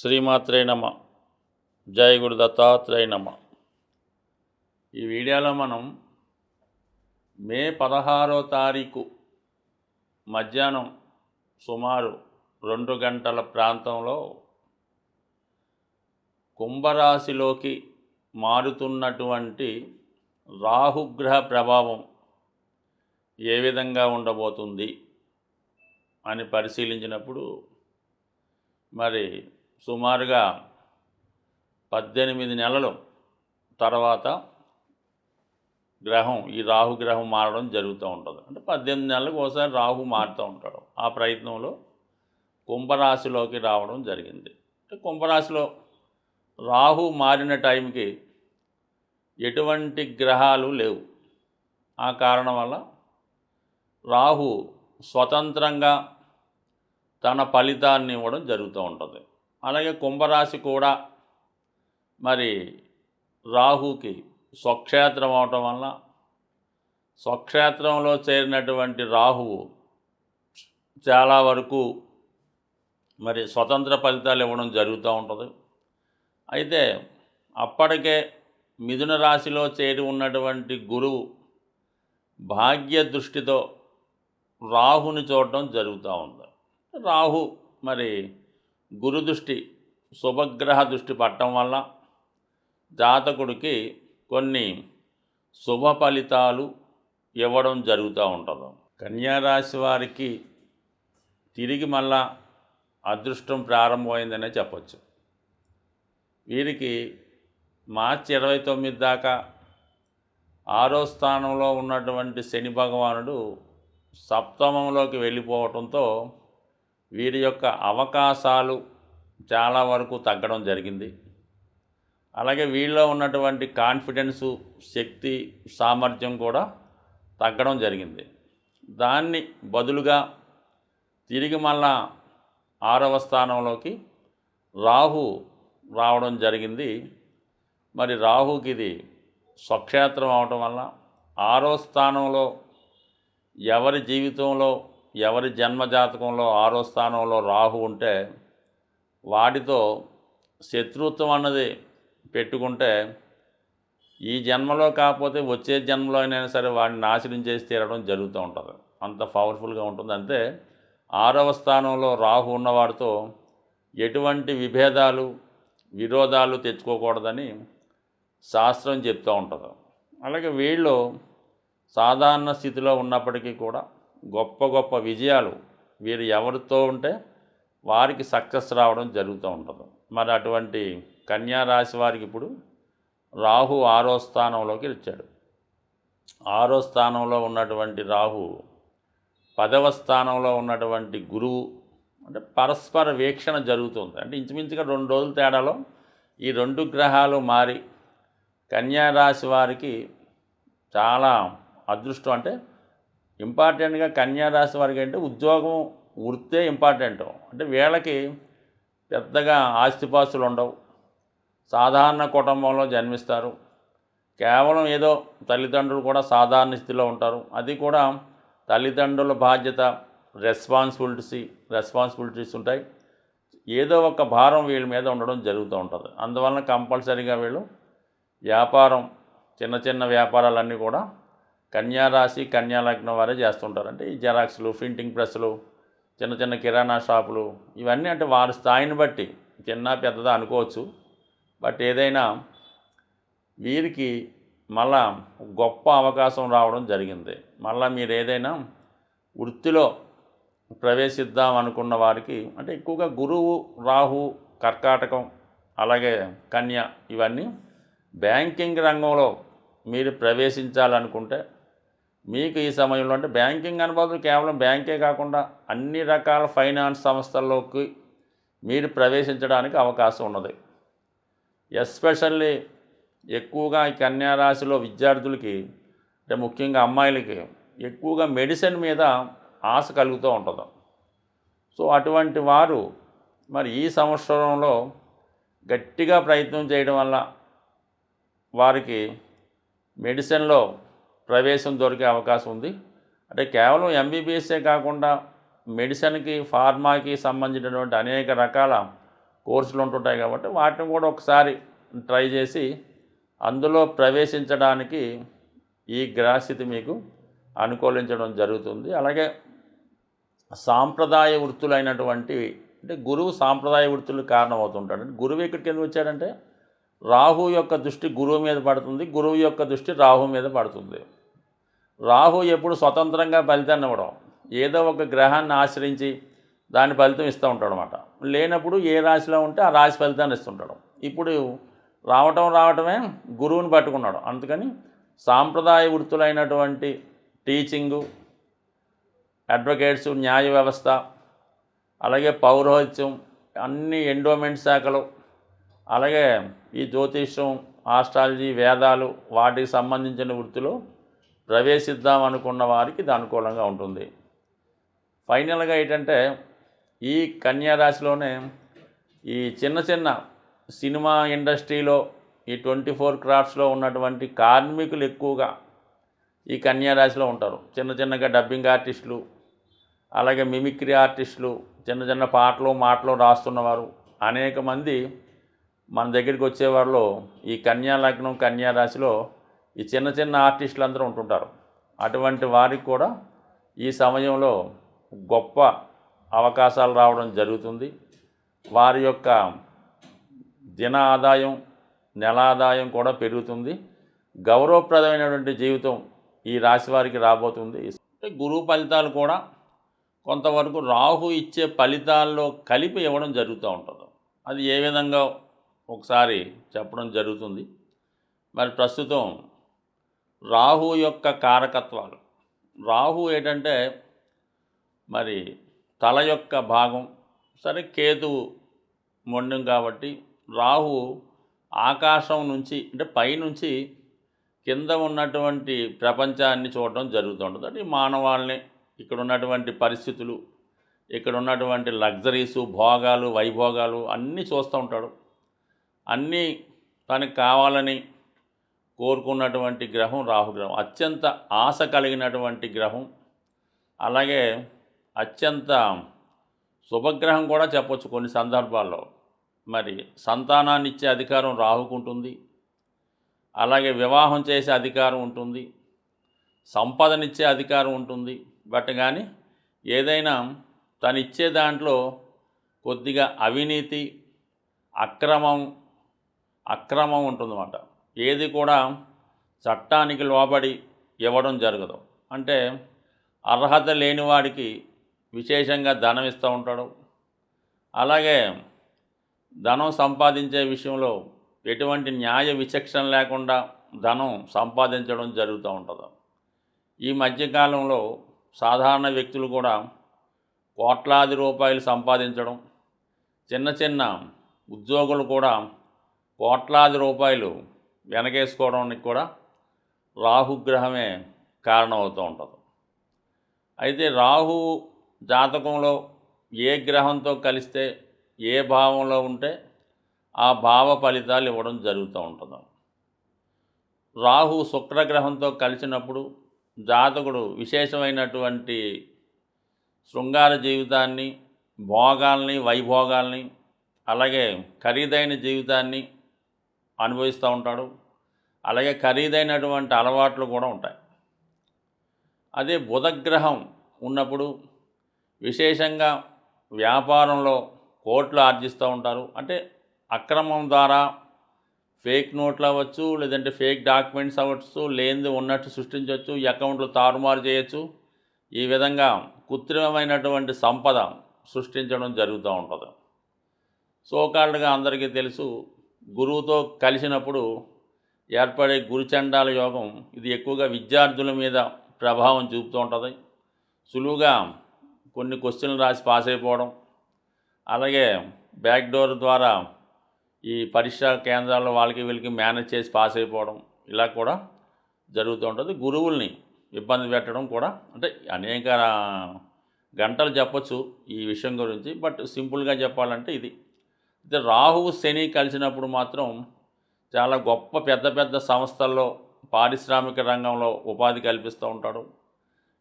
శ్రీమాత్రే నమ. జై గురు దత్తాత్రేయ నమ. ఈ వీడియోలో మనం మే 16వ తారీఖు మధ్యాహ్నం సుమారు 2 గంటల ప్రాంతంలో కుంభరాశిలోకి మారుతున్నటువంటి రాహుగ్రహ ప్రభావం ఏ విధంగా ఉండబోతుంది అని పరిశీలించినప్పుడు మరి సుమారుగా 18 నెలల తర్వాత గ్రహం ఈ రాహుగ్రహం మారడం జరుగుతూ ఉంటుంది. అంటే 18 నెలలకు ఒకసారి రాహు మారుతూ ఉంటాడు. ఆ ప్రయత్నంలో కుంభరాశిలోకి రావడం జరిగింది. అంటే కుంభరాశిలో రాహు మారిన టైంకి ఎటువంటి గ్రహాలు లేవు. ఆ కారణం వల్ల రాహు స్వతంత్రంగా తన ఫలితాన్ని ఇవ్వడం జరుగుతూ ఉంటుంది. అలాగే కుంభరాశి కూడా మరి రాహుకి స్వక్షేత్రం అవటం వల్ల స్వక్షేత్రంలో చేరినటువంటి రాహువు చాలా వరకు మరి స్వతంత్ర ఫలితాలు ఇవ్వడం జరుగుతూ ఉంటుంది. అయితే అప్పటికే మిథున రాశిలో చేరి ఉన్నటువంటి గురువు భాగ్య దృష్టితో రాహుని చూడటం జరుగుతూ ఉంది. రాహు మరి గురు దృష్టి శుభగ్రహ దృష్టి పట్టడం వల్ల జాతకుడికి కొన్ని శుభ ఫలితాలు ఇవ్వడం జరుగుతూ ఉంటుంది. కన్యారాశి వారికి తిరిగి మళ్ళా అదృష్టం ప్రారంభమైందనే చెప్పచ్చు. వీరికి మార్చి 29 దాకా 6వ స్థానంలో ఉన్నటువంటి శని భగవానుడు సప్తమంలోకి వెళ్ళిపోవడంతో వీరి యొక్క అవకాశాలు చాలా వరకు తగ్గడం జరిగింది. అలాగే వీళ్ళలో ఉన్నటువంటి కాన్ఫిడెన్సు, శక్తి, సామర్థ్యం కూడా తగ్గడం జరిగింది. దాన్ని బదులుగా తిరిగి మళ్ళా 6వ స్థానంలోకి రాహు రావడం జరిగింది. మరి రాహుకి ఇది స్వక్షేత్రం అవటం వల్ల 6వ స్థానంలో ఎవరి జీవితంలో ఎవరి జన్మజాతకంలో 6వ స్థానంలో రాహు ఉంటే వాటితో శత్రుత్వం అన్నది పెట్టుకుంటే ఈ జన్మలో కాకపోతే వచ్చే జన్మలో అయినా సరే వాడిని నాశనం చేసి తీరడం జరుగుతూ ఉంటుంది. అంత పవర్ఫుల్గా ఉంటుంది. అంతే 6వ స్థానంలో రాహు ఉన్నవాడితో ఎటువంటి విభేదాలు, విరోధాలు తెచ్చుకోకూడదని శాస్త్రం చెప్తూ ఉంటుంది. అలాగే వీళ్ళు సాధారణ స్థితిలో ఉన్నప్పటికీ కూడా గొప్ప గొప్ప విజయాలు వీరు ఎవరితో ఉంటే వారికి సక్సెస్ రావడం జరుగుతూ ఉంటుంది. మరి అటువంటి కన్యా రాశి వారికి ఇప్పుడు రాహు 6వ స్థానంలోకి వచ్చాడు. 6వ స్థానంలో ఉన్నటువంటి రాహు 10వ స్థానంలో ఉన్నటువంటి గురువు అంటే పరస్పర వీక్షణ జరుగుతుంది. అంటే ఇంచుమించుగా 2 రోజుల తేడాలో ఈ 2 గ్రహాలు మారి కన్యా రాశి వారికి చాలా అదృష్టం. అంటే ఇంపార్టెంట్గా కన్యా రాశి వారికి అంటే ఉద్యోగం, వృత్తే ఇంపార్టెంట్. అంటే వీళ్ళకి పెద్దగా ఆస్తిపాస్తులు ఉండవు, సాధారణ కుటుంబంలో జన్మిస్తారు. కేవలం ఏదో తల్లిదండ్రులు కూడా సాధారణ స్థితిలో ఉంటారు. అది కూడా తల్లిదండ్రుల బాధ్యత, రెస్పాన్సిబిలిటీస్ ఉంటాయి. ఏదో ఒక భారం వీళ్ళ మీద ఉండడం జరుగుతూ ఉంటుంది. అందువలన కంపల్సరీగా వీళ్ళు వ్యాపారం, చిన్న చిన్న వ్యాపారాలన్నీ కూడా కన్యారాశి, కన్యాలగ్నం వారే చేస్తుంటారు. అంటే ఈ జెరాక్స్లు, ప్రింటింగ్ ప్రెస్లు, చిన్న చిన్న కిరాణా షాపులు, ఇవన్నీ అంటే వారి స్థాయిని బట్టి చిన్న పెద్దదా అనుకోవచ్చు. బట్ ఏదైనా వీరికి మళ్ళా గొప్ప అవకాశం రావడం జరిగింది. మళ్ళీ మీరు ఏదైనా వృత్తిలో ప్రవేశిద్దాం అనుకున్న వారికి అంటే ఎక్కువగా గురువు, రాహు, కర్కాటకం, అలాగే కన్య, ఇవన్నీ బ్యాంకింగ్ రంగంలో మీరు ప్రవేశించాలనుకుంటే మీకు ఈ సమయంలో అంటే బ్యాంకింగ్ అనుభవం కేవలం బ్యాంకే కాకుండా అన్ని రకాల ఫైనాన్స్ సంస్థల్లోకి మీరు ప్రవేశించడానికి అవకాశం ఉన్నది. ఎస్పెషల్లీ ఎక్కువగా ఈ కన్యా రాశిలో విద్యార్థులకి అంటే ముఖ్యంగా అమ్మాయిలకి ఎక్కువగా మెడిసిన్ మీద ఆశ కలుగుతూ ఉంటుంది. సో అటువంటి వారు మరి ఈ సంవత్సరంలో గట్టిగా ప్రయత్నం చేయడం వల్ల వారికి మెడిసిన్లో ప్రవేశం దొరికే అవకాశం ఉంది. అంటే కేవలం ఎంబీబీఎస్ఏ కాకుండా మెడిసిన్కి, ఫార్మాకి సంబంధించినటువంటి అనేక రకాల కోర్సులు ఉంటుంటాయి కాబట్టి వాటిని కూడా ఒకసారి ట్రై చేసి అందులో ప్రవేశించడానికి ఈ గ్రహస్థితి మీకు అనుకూలించడం జరుగుతుంది. అలాగే సాంప్రదాయ వృత్తులైనటువంటి అంటే గురువు సాంప్రదాయ వృత్తులకు కారణమవుతుంటాడు. గురువు ఎక్కడికి ఎందుకు వచ్చాడంటే రాహు యొక్క దృష్టి గురువు మీద పడుతుంది, గురువు యొక్క దృష్టి రాహు మీద పడుతుంది. రాహు ఎప్పుడు స్వతంత్రంగా ఫలితాన్ని ఇవ్వడం, ఏదో ఒక గ్రహాన్ని ఆశ్రయించి దాని ఫలితం ఇస్తూ ఉంటాడు అనమాట. లేనప్పుడు ఏ రాశిలో ఉంటే ఆ రాశి ఫలితాన్ని ఇస్తుంటాడు. ఇప్పుడు రావటమే గురువుని పట్టుకున్నాడు. అందుకని సాంప్రదాయ వృత్తులైనటువంటి టీచింగు, అడ్వకేట్స్, న్యాయ వ్యవస్థ, అలాగే పౌరోహిత్యం, అన్ని ఎండోమెంట్ శాఖలు, అలాగే ఈ జ్యోతిష్యం, ఆస్ట్రాలజీ, వేదాలు, వాటికి సంబంధించిన వృత్తిలో ప్రవేశిద్దాం అనుకున్న వారికి ఇది అనుకూలంగా ఉంటుంది. ఫైనల్గా ఏంటంటే ఈ కన్యా రాశిలోనే ఈ చిన్న చిన్న సినిమా ఇండస్ట్రీలో ఈ 24 క్రాఫ్ట్స్లో ఉన్నటువంటి కార్మికులు ఎక్కువగా ఈ కన్యా రాశిలో ఉంటారు. చిన్న చిన్నగా డబ్బింగ్ ఆర్టిస్టులు, అలాగే మిమిక్రీ ఆర్టిస్టులు, చిన్న చిన్న పాటలు మాటలు రాస్తున్నవారు అనేక మంది మన దగ్గరికి వచ్చేవారిలో ఈ కన్యా లగ్నం, కన్యా రాశిలో ఈ చిన్న చిన్న ఆర్టిస్టులు అందరూ ఉంటుంటారు. అటువంటి వారికి కూడా ఈ సమయంలో గొప్ప అవకాశాలు రావడం జరుగుతుంది. వారి యొక్క దిన ఆదాయం, నెల ఆదాయం కూడా పెరుగుతుంది. గౌరవప్రదమైనటువంటి జీవితం ఈ రాశి వారికి రాబోతుంది. గురువు ఫలితాలు కూడా కొంతవరకు రాహు ఇచ్చే ఫలితాల్లో కలిపి ఇవ్వడం జరుగుతూ ఉంటుంది. అది ఏ విధంగా ఒకసారి చెప్పడం జరుగుతుంది. మరి ప్రస్తుతం రాహు యొక్క కారకత్వాలు, రాహు ఏంటంటే మరి తల యొక్క భాగం, సరే కేతువు మొండం కాబట్టి రాహు ఆకాశం నుంచి అంటే పైనుంచి కింద ఉన్నటువంటి ప్రపంచాన్ని చూడడం జరుగుతూ ఉంటుంది. అంటే మానవాళ్ళని, ఇక్కడ ఉన్నటువంటి పరిస్థితులు, ఇక్కడ ఉన్నటువంటి లగ్జరీసు, భోగాలు, వైభోగాలు అన్నీ చూస్తూ ఉంటాడు. అన్నీ తనకు కావాలని కోరుకున్నటువంటి గ్రహం రాహుగ్రహం. అత్యంత ఆశ కలిగినటువంటి గ్రహం, అలాగే అత్యంత శుభగ్రహం కూడా చెప్పొచ్చు కొన్ని సందర్భాల్లో. మరి సంతానాన్ని ఇచ్చే అధికారం రాహుకుంటుంది, అలాగే వివాహం చేసే అధికారం ఉంటుంది, సంపదనిచ్చే అధికారం ఉంటుంది. బట్ కానీ ఏదైనా తను ఇచ్చే దాంట్లో కొద్దిగా అవినీతి, అక్రమం ఉంటుందన్నమాట. ఏది కూడా చట్టానికి లోబడి ఇవ్వడం జరగదు. అంటే అర్హత లేని వాడికి విశేషంగా ధనం ఇస్తూ ఉంటాడు. అలాగే ధనం సంపాదించే విషయంలో ఎటువంటి న్యాయ విచక్షణ లేకుండా ధనం సంపాదించడం జరుగుతూ ఉంటుంది. ఈ మధ్యకాలంలో సాధారణ వ్యక్తులు కూడా కోట్లాది రూపాయలు సంపాదించడం, చిన్న చిన్న ఉద్యోగులు కూడా కోట్లాది రూపాయలు వెనకేసుకోవడానికి కూడా రాహుగ్రహమే కారణమవుతూ ఉంటుంది. అయితే రాహు జాతకంలో ఏ గ్రహంతో కలిస్తే ఏ భావంలో ఉంటే ఆ భావ ఫలితాలు ఇవ్వడం జరుగుతూ ఉంటుంది. రాహు శుక్రగ్రహంతో కలిసినప్పుడు జాతకుడు విశేషమైనటువంటి శృంగార జీవితాన్ని, భోగాల్ని, వైభోగాల్ని, అలాగే ఖరీదైన జీవితాన్ని అనుభవిస్తూ ఉంటాడు. అలాగే ఖరీదైనటువంటి అలవాట్లు కూడా ఉంటాయి. అదే బుధగ్రహం ఉన్నప్పుడు విశేషంగా వ్యాపారంలో కోట్లు ఆర్జిస్తూ ఉంటారు. అంటే అక్రమం ద్వారా ఫేక్ నోట్లు అవ్వచ్చు, లేదంటే ఫేక్ డాక్యుమెంట్స్ అవ్వచ్చు, లేనిది ఉన్నట్టు సృష్టించవచ్చు, అకౌంట్లు తారుమారు చేయొచ్చు. ఈ విధంగా కృత్రిమమైనటువంటి సంపద సృష్టించడం జరుగుతూ ఉంటుంది. సోకాల్డ్గా అందరికీ తెలుసు, గురువుతో కలిసినప్పుడు ఏర్పడే గురుచండాల యోగం ఇది ఎక్కువగా విద్యార్థుల మీద ప్రభావం చూపుతూ ఉంటుంది. సులువుగా కొన్ని క్వశ్చన్లు రాసి పాస్ అయిపోవడం, అలాగే బ్యాక్ డోర్ ద్వారా ఈ పరీక్షా కేంద్రాల్లో వాళ్ళకి వీళ్ళకి మేనేజ్ చేసి పాస్ అయిపోవడం, ఇలా కూడా జరుగుతూ ఉంటుంది. గురువుల్ని ఇబ్బంది పెట్టడం కూడా, అంటే అనేక గంటలు చెప్పచ్చు ఈ విషయం గురించి, బట్ సింపుల్గా చెప్పాలంటే ఇది. అయితే రాహువు శని కలిసినప్పుడు మాత్రం చాలా గొప్ప పెద్ద పెద్ద సంస్థల్లో, పారిశ్రామిక రంగంలో ఉపాధి కల్పిస్తూ ఉంటాడు.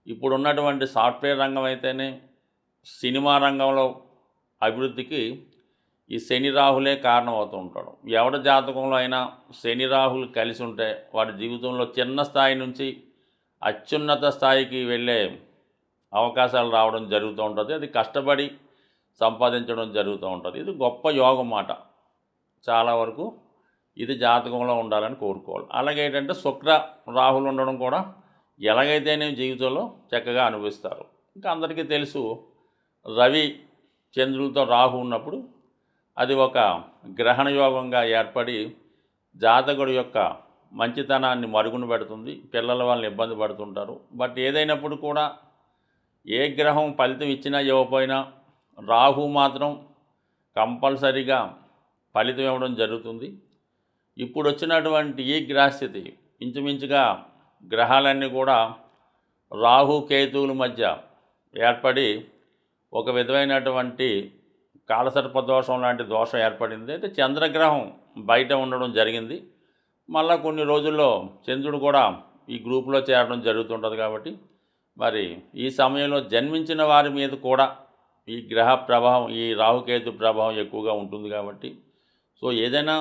ఇప్పుడున్నటువంటి సాఫ్ట్వేర్ రంగం అయితేనే, సినిమా రంగంలో అభివృద్ధికి ఈ శని రాహులే కారణం అవుతూ ఉంటాడు. ఎవరి జాతకంలో అయినా శని రాహులు కలిసి ఉంటే వాడి జీవితంలో చిన్న స్థాయి నుంచి అత్యున్నత స్థాయికి వెళ్ళే అవకాశాలు రావడం జరుగుతూ ఉంటుంది. అది కష్టపడి సంపాదించడం జరుగుతూ ఉంటుంది. ఇది గొప్ప యోగం మాట. చాలా వరకు ఇది జాతకంలో ఉండాలని కోరుకోవాలి. అలాగే ఏంటంటే శుక్ర రాహులు ఉండడం కూడా ఎలాగైతేనే జీవితంలో చక్కగా అనుభవిస్తారు. ఇంకా అందరికీ తెలుసు, రవి చంద్రులతో రాహు ఉన్నప్పుడు అది ఒక గ్రహణ యోగంగా ఏర్పడి జాతకుడి యొక్క మంచితనాన్ని మరుగున పెడుతుంది. పిల్లల వాళ్ళని ఇబ్బంది పడుతుంటారు. బట్ ఏదైనప్పుడు కూడా ఏ గ్రహం ఫలితం ఇచ్చినా ఇవ్వకపోయినా రాహు మాత్రం కంపల్సరీగా ఫలితం ఇవ్వడం జరుగుతుంది. ఇప్పుడు వచ్చినటువంటి ఈ గ్రహస్థితి ఇంచుమించుగా గ్రహాలన్నీ కూడా రాహు కేతువుల మధ్య ఏర్పడి ఒక విధమైనటువంటి కాలసర్ప దోషం లాంటి దోషం ఏర్పడింది. అయితే చంద్రగ్రహం బయట ఉండడం జరిగింది. మళ్ళా కొన్ని రోజుల్లో చంద్రుడు కూడా ఈ గ్రూపులో చేరడం జరుగుతుంటుంది. కాబట్టి మరి ఈ సమయంలో జన్మించిన వారి మీద కూడా ఈ గ్రహ ప్రభావం, ఈ రాహుకేతు ప్రభావం ఎక్కువగా ఉంటుంది. కాబట్టి సో ఏదైనా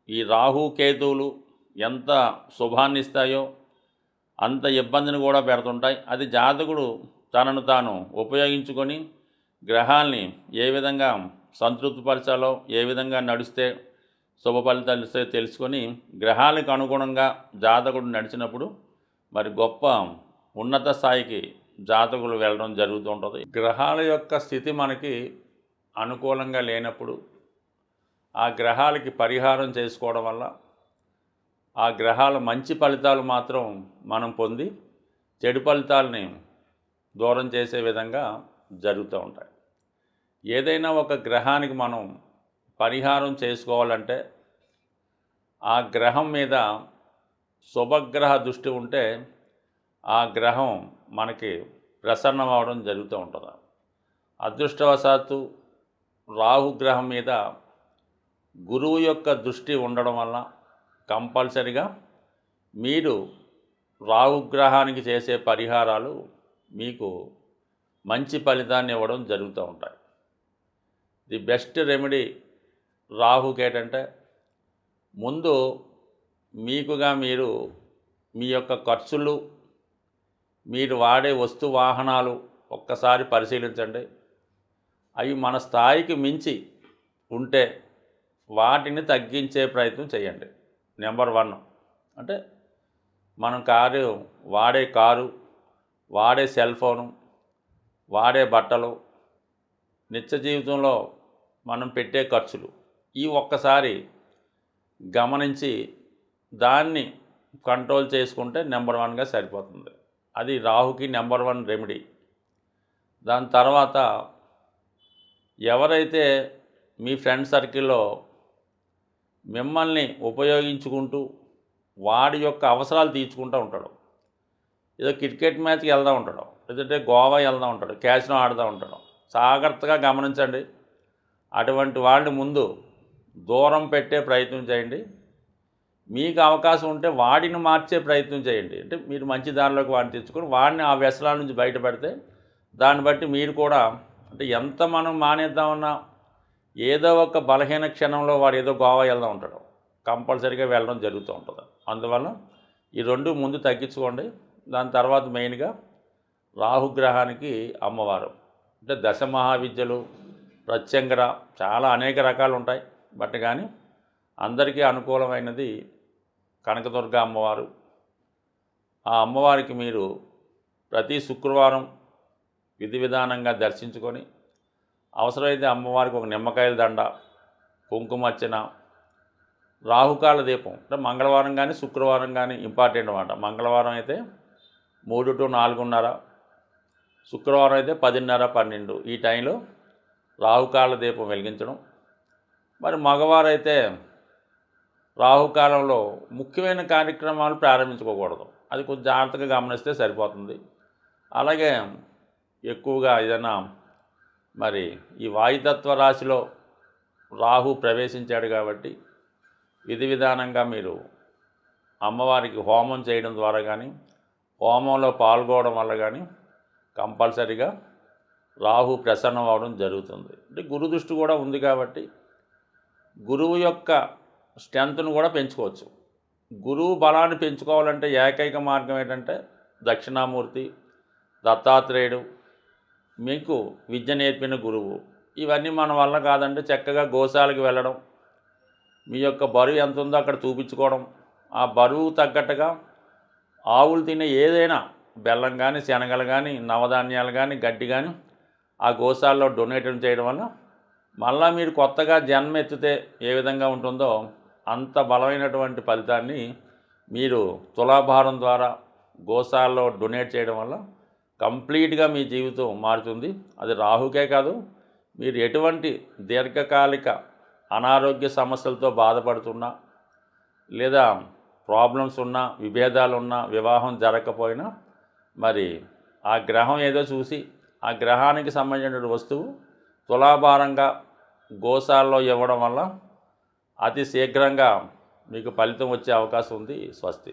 ఈ రాహుకేతువులు ఎంత శుభాన్ని ఇస్తాయో అంత ఇబ్బందిని కూడా పెడుతుంటాయి. అది జాతకుడు తనను తాను ఉపయోగించుకొని గ్రహాల్ని ఏ విధంగా సంతృప్తిపరచాలో, ఏ విధంగా నడిస్తే శుభ ఫలితాలు ఇస్తే తెలుసుకొని గ్రహాలకు అనుగుణంగా జాతకుడు నడిచినప్పుడు మరి గొప్ప ఉన్నత స్థాయికి జాతకులు వెళ్ళడం జరుగుతూ ఉంటుంది. గ్రహాల యొక్క స్థితి మనకి అనుకూలంగా లేనప్పుడు ఆ గ్రహాలకి పరిహారం చేసుకోవడం వల్ల ఆ గ్రహాల మంచి ఫలితాలు మాత్రం మనం పొంది చెడు ఫలితాలని దూరం చేసే విధంగా జరుగుతూ ఉంటాయి. ఏదైనా ఒక గ్రహానికి మనం పరిహారం చేసుకోవాలంటే ఆ గ్రహం మీద శుభగ్రహ దృష్టి ఉంటే ఆ గ్రహం మనకి ప్రసన్నం అవడం జరుగుతూ ఉంటుంది. అదృష్టవశాత్తు రాహుగ్రహం మీద గురువు యొక్క దృష్టి ఉండడం వల్ల కంపల్సరిగా మీరు రాహుగ్రహానికి చేసే పరిహారాలు మీకు మంచి ఫలితాన్ని ఇవ్వడం జరుగుతూ ఉంటాయి. ది బెస్ట్ రెమెడీ రాహుకి ఏంటంటే ముందు మీకుగా మీరు మీ యొక్క ఖర్చులు, మీరు వాడే వస్తు వాహనాలు ఒక్కసారి పరిశీలించండి. అవి మన స్థాయికి మించి ఉంటే వాటిని తగ్గించే ప్రయత్నం చేయండి. నెంబర్ 1 అంటే మనం వాడే కారు, వాడే సెల్ ఫోను, వాడే బట్టలు, నిత్య జీవితంలో మనం పెట్టే ఖర్చులు ఈ ఒక్కసారి గమనించి దాన్ని కంట్రోల్ చేసుకుంటే నెంబర్ 1గా సరిపోతుంది. అది రాహుకి నెంబర్ 1 రెమెడీ. దాని తర్వాత ఎవరైతే మీ ఫ్రెండ్ సర్కిల్లో మిమ్మల్ని ఉపయోగించుకుంటూ వాడి యొక్క అవసరాలు తీర్చుకుంటూ ఉంటాడు, ఏదో క్రికెట్ మ్యాచ్కి వెళ్తూ ఉంటాడు, లేదంటే గోవా వెళ్తూ ఉంటాడు, క్యాసినో ఆడుతూ ఉంటాడు, జాగ్రత్తగా గమనించండి. అటువంటి వాళ్ళని ముందు దూరం పెట్టే ప్రయత్నం చేయండి. మీకు అవకాశం ఉంటే వాడిని మార్చే ప్రయత్నం చేయండి. అంటే మీరు మంచి దారిలోకి వాడిని తెచ్చుకొని వాడిని ఆ వ్యసనాల నుంచి బయటపడితే దాన్ని బట్టి మీరు కూడా అంటే ఎంత మనం మానేద్దామన్నా ఏదో ఒక బలహీన క్షణంలో వాడు ఏదో గోవా వెళ్తూ ఉంటాడు, కంపల్సరీగా వెళ్ళడం జరుగుతూ ఉంటుంది. అందువల్ల ఈ 2 ముందు తగ్గించుకోండి. దాని తర్వాత మెయిన్గా రాహుగ్రహానికి అమ్మవారు అంటే దశ మహావిద్యలు, ప్రత్యంగర చాలా అనేక రకాలు ఉంటాయి. బట్ కానీ అందరికీ అనుకూలమైనది కనకదుర్గ అమ్మవారు. ఆ అమ్మవారికి మీరు ప్రతి శుక్రవారం విధి విధానంగా దర్శించుకొని అవసరమైతే అమ్మవారికి ఒక నిమ్మకాయల దండ, కుంకుమర్చన, రాహుకాల దీపం అంటే మంగళవారం కానీ శుక్రవారం కానీ ఇంపార్టెంట్ అన్నమాట. మంగళవారం అయితే 3 to 4:30, శుక్రవారం అయితే 10:30, 12 ఈ టైంలో రాహుకాల దీపం వెలిగించడం. మరి మగవారైతే రాహుకాలంలో ముఖ్యమైన కార్యక్రమాలు ప్రారంభించుకోకూడదు. అది కొంచెం జాగ్రత్తగా గమనిస్తే సరిపోతుంది. అలాగే ఎక్కువగా ఏదైనా మరి ఈ వాయుతత్వ రాశిలో రాహు ప్రవేశించాడు కాబట్టి విధి విధానంగా మీరు అమ్మవారికి హోమం చేయడం ద్వారా కానీ హోమంలో పాల్గొనడం వల్ల కానీ కంపల్సరీగా రాహు ప్రసన్నం అవ్వడం జరుగుతుంది. అంటే గురు దృష్టి కూడా ఉంది కాబట్టి గురువు యొక్క స్ట్రెంత్ను కూడా పెంచుకోవచ్చు. గురువు బలాన్ని పెంచుకోవాలంటే ఏకైక మార్గం ఏంటంటే దక్షిణామూర్తి, దత్తాత్రేయుడు, మీకు విద్య నేర్పిన గురువు. ఇవన్నీ మన వల్ల కాదంటే చక్కగా గోశాలకు వెళ్ళడం, మీ యొక్క బరువు ఎంత ఉందో అక్కడ చూపించుకోవడం, ఆ బరువు తగ్గట్టుగా ఆవులు తినే ఏదైనా బెల్లం కానీ, శనగలు కానీ, నవధాన్యాలు కానీ, గడ్డి కానీ ఆ గోశాలలో డొనేట్ చేయడం వల్ల మళ్ళీ మీరు కొత్తగా జన్మ ఎత్తితే ఏ విధంగా ఉంటుందో అంత బలమైనటువంటి ఫలితాన్ని మీరు తులాభారం ద్వారా గోశాలలో డొనేట్ చేయడం వల్ల కంప్లీట్గా మీ జీవితం మారుతుంది. అది రాహుకే కాదు, మీరు ఎటువంటి దీర్ఘకాలిక అనారోగ్య సమస్యలతో బాధపడుతున్నా, లేదా ప్రాబ్లమ్స్ ఉన్నా, విభేదాలు ఉన్నా, వివాహం జరగకపోయినా మరి ఆ గ్రహం ఏదో చూసి ఆ గ్రహానికి సంబంధించిన వస్తువు తులాభారంగా గోశాలలో ఇవ్వడం వల్ల అతి శీఘ్రంగా మీకు ఫలితం వచ్చే అవకాశం ఉంది. స్వస్తి.